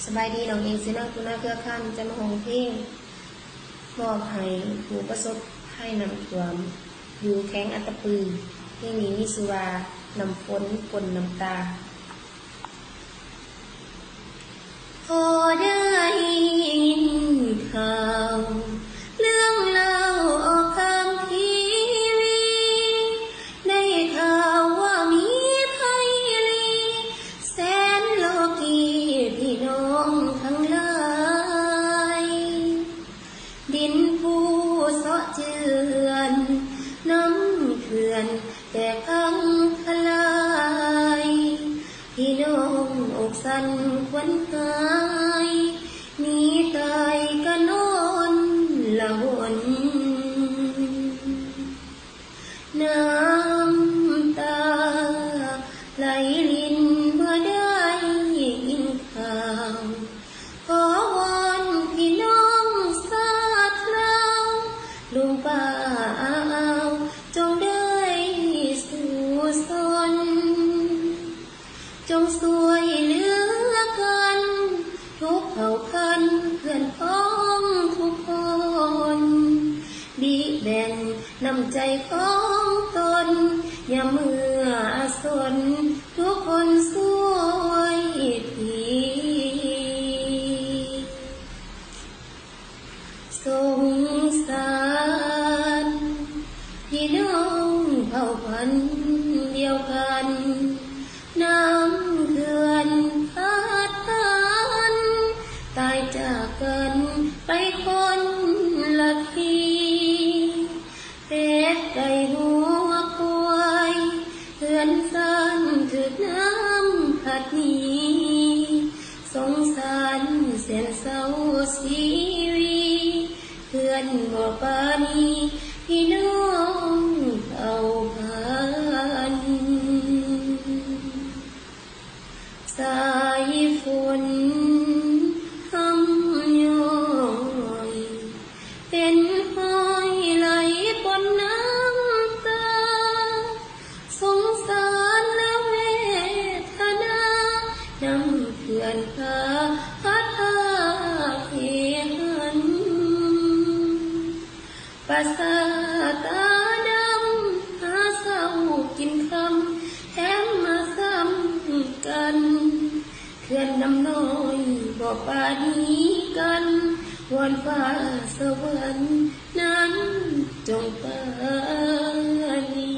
สบายดีน้องเองสินักคุณาเครือข่ายจะมาห้องเพลงมอบให้ผู้ประสบภัยน้ำท่วมอยู่แข้งอัตตปือเพลงนี้มีชื่อว่าน้ำฝนปนน้ำตาพอได้ยินข่าวเรื่องเล่าออกทางทีวีได้ข่าวว่ามีภัยลีแสนโลกีพี่น้องทั้งหลายดินผู้เสาะเจือนน้ำเขื่อนแต่พังทลายพี่น้องอกสั่นควนหายหนีตายก็นอนละหนน้ำตาไหลรินเมื่อได้ยินข่าวขอวอนพี่น้องสาธุลุงป้าจงได้สู่สนจงช่วยเหลือกันทุกเผ่าพันธุ์เพื่อนพ้องทุกคนบิแบ่งน้ำใจของตนอย่าเมื่อสนทุกคนช่วยทีสงสารพี่น้องเผ่าพันธุ์เดียวกันน้ำเขื่อนพัดพันตายจากกันไปคนละทีเป็ดไก่หัวควายเขื่อนสั้นถึกน้ำพัดหนีสงสารแสนเศร้าชีวีเพื่อนบ่ปานีพี่น้องเอาพันสายฝนทำย้อยเป็นห้อยไหลปนน้ำตาสงสารและเวทนาน้ำเขื่อนพาพัดพาเห็นภาษาตาดำหาเศร้ากินคำแถมมาซ้ำกันเขื่อนน้ำน้อยบอกปานีกันวอนฟ้าสวรรค์นั้นจงปานี